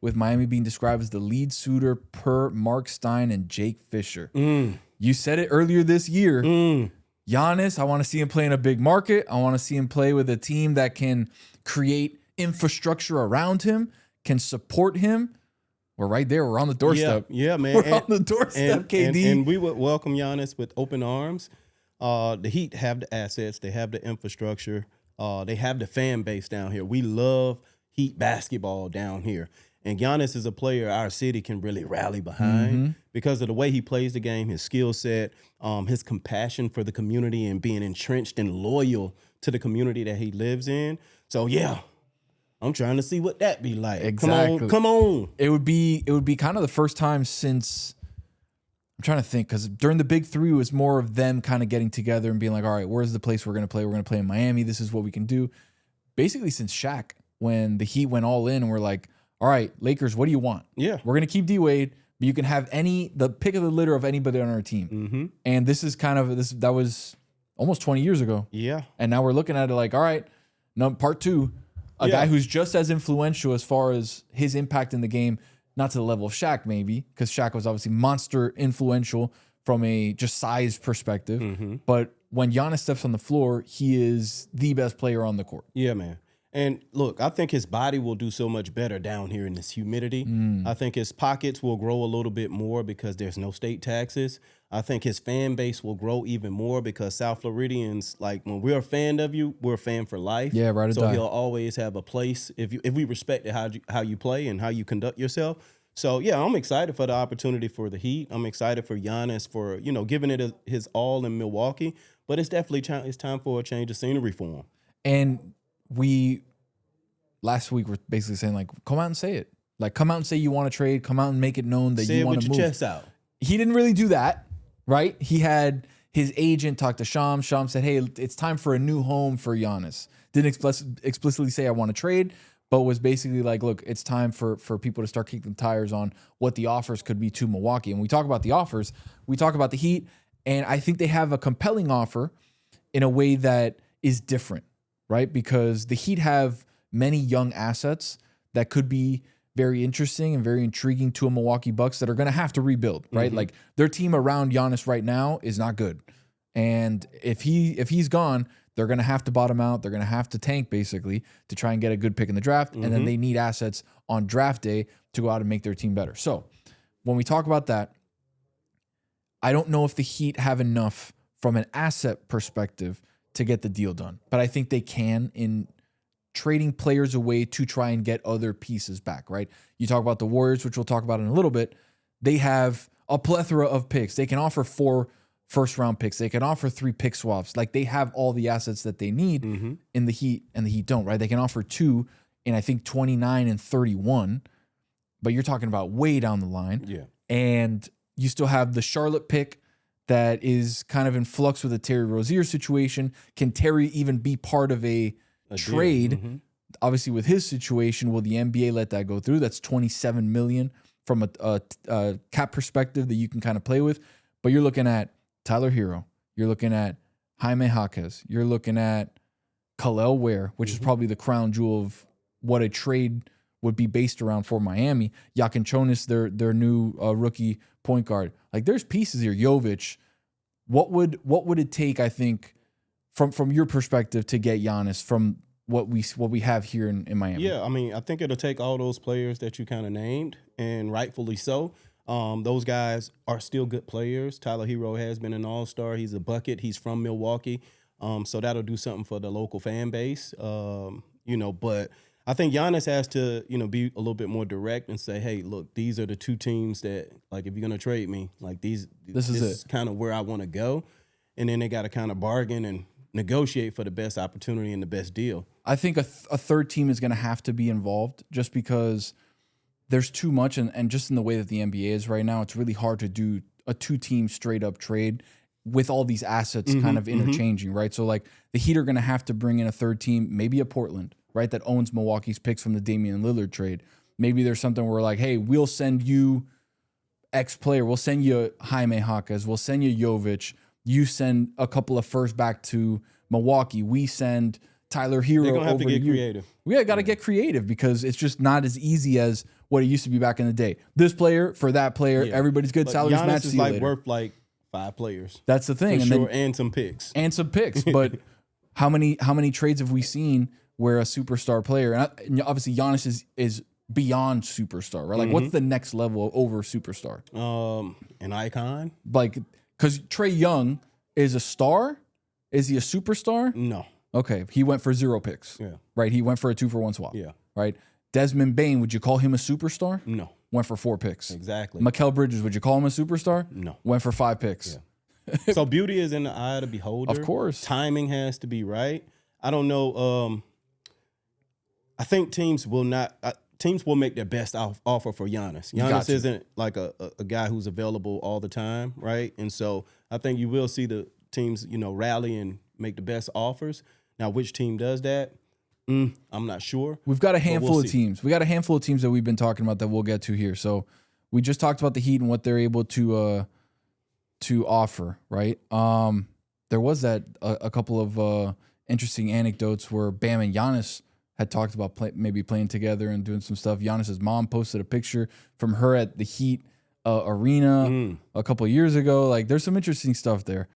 with Miami being described as the lead suitor per Mark Stein and Jake Fisher. You said it earlier this year. Giannis, I want to see him play in a big market. I want to see him play with a team that can create infrastructure around him, can support him. We're right there. We're on the doorstep. Yeah, man. We're on the doorstep, KD. And we would welcome Giannis with open arms. The Heat have the assets. They have the infrastructure. They have the fan base down here. We love Heat basketball down here. And Giannis is a player our city can really rally behind because of the way he plays the game, his skill set, his compassion for the community and being entrenched and loyal to the community that he lives in. So, yeah, I'm trying to see what that be like. Exactly. Come on. It would be kind of the first time since I'm trying to think, because during the Big Three it was more of them kind of getting together and being like, all right, where's the place we're going to play? We're going to play in Miami. This is what we can do. Basically since Shaq, when the Heat went all in and we're like, all right, Lakers, what do you want? Yeah. We're going to keep D-Wade, but you can have the pick of the litter of anybody on our team. And this is kind of, that was almost 20 years ago. Yeah. And now we're looking at it like, all right, no, part two, a guy who's just as influential as far as his impact in the game, not to the level of Shaq maybe, because Shaq was obviously monster influential from a just size perspective. But when Giannis steps on the floor, he is the best player on the court. Yeah, man. And look, I think his body will do so much better down here in this humidity. I think his pockets will grow a little bit more because there's no state taxes. I think his fan base will grow even more because South Floridians, like when we're a fan of you, we're a fan for life. Yeah, right. So he'll always have a place if we respect how you play and how you conduct yourself. So yeah, I'm excited for the opportunity for the Heat. I'm excited for Giannis for giving it his all in Milwaukee. But it's definitely it's time for a change of scenery for him. And last week were basically saying, like, come out and say it. Like, come out and say you want to trade. Come out and make it known that you want to move. Say it with your chest out. He didn't really do that, right? He had his agent talk to Sham. Sham said, hey, it's time for a new home for Giannis. Didn't explicitly say I want to trade, but was basically like, look, it's time for people to start kicking the tires on what the offers could be to Milwaukee. And we talk about the offers. We talk about the Heat, and I think they have a compelling offer in a way that is different, right? Because the Heat have many young assets that could be very interesting and very intriguing to a Milwaukee Bucks that are going to have to rebuild, right? Like their team around Giannis right now is not good. And if he's gone, they're going to have to bottom out. They're going to have to tank basically to try and get a good pick in the draft. And then they need assets on draft day to go out and make their team better. So when we talk about that, I don't know if the Heat have enough from an asset perspective to get the deal done, but I think they can in trading players away to try and get other pieces back, right? You talk about the Warriors, which we'll talk about in a little bit. They have a plethora of picks. They can offer 4 first-round picks. They can offer 3 pick swaps. Like, they have all the assets that they need in the Heat, and the Heat don't, right? They can offer 2 in, I think, 29 and 31, but you're talking about way down the line. Yeah. And you still have the Charlotte pick that is kind of in flux with the Terry Rozier situation. Can Terry even be part of a trade? Obviously with his situation, will the NBA let that go through? That's $27 million from a cap perspective that you can kind of play with. But you're looking at Tyler Herro, you're looking at Jaime Jaquez, you're looking at Khalil Ware, which is probably the crown jewel of what a trade would be based around for Miami. Jaquez, their new rookie point guard. Like, there's pieces here. Jovic. What would it take, I think, from your perspective to get Giannis from what we have here in Miami? Yeah, I mean, I think it'll take all those players that you kind of named, and rightfully so. Those guys are still good players. Tyler Herro has been an all-star. He's a bucket. He's from Milwaukee. So that'll do something for the local fan base. But I think Giannis has to, be a little bit more direct and say, hey, look, these are the 2 teams that, like, if you're going to trade me, like, this is kind of where I want to go. And then they got to kind of bargain and negotiate for the best opportunity and the best deal. I think a third team is going to have to be involved just because there's too much. And just in the way that the NBA is right now, it's really hard to do a 2-team straight up trade with all these assets kind of interchanging, right? So like the Heat are going to have to bring in a third team, maybe a Portland, right, that owns Milwaukee's picks from the Damian Lillard trade. Maybe there's something where like, hey, we'll send you X player. We'll send you Jaime Jaquez. We'll send you Jovic. You send a couple of firsts back to Milwaukee. We send Tyler Herro. They're going to have to get creative. We got to get creative because it's just not as easy as, what it used to be back in the day. This player for that player, Yeah. everybody's good. But Salaries Giannis match. is See you like later. worth like 5 players. That's the thing, For and sure, then and some picks. and some picks. But how many trades have we seen where a superstar player, and obviously Giannis is beyond superstar, right? Like what's the next level over superstar? An icon? Like because Trae Young is a star. Is he a superstar? No. Okay, he went for 0 picks. Yeah. Right. He went for a 2-for-1 swap. Yeah. Right. Desmond Bane, would you call him a superstar? No. Went for 4 picks. Exactly. Mikal Bridges, would you call him a superstar? No. Went for 5 picks. Yeah. So beauty is in the eye of the beholder. Of course. Timing has to be right. I don't know. I think teams will not. Teams will make their best offer for Giannis. Giannis isn't like a guy who's available all the time, right? And so I think you will see the teams, rally and make the best offers. Now, which team does that? I'm not sure. We've got a handful of see. teams. We got a handful of teams that we've been talking about that we'll get to here. So we just talked about the Heat and what they're able to offer, right? There was that a couple of interesting anecdotes where Bam and Giannis had talked about maybe playing together and doing some stuff. Giannis's mom posted a picture from her at the Heat arena a couple of years ago. Like, there's some interesting stuff there.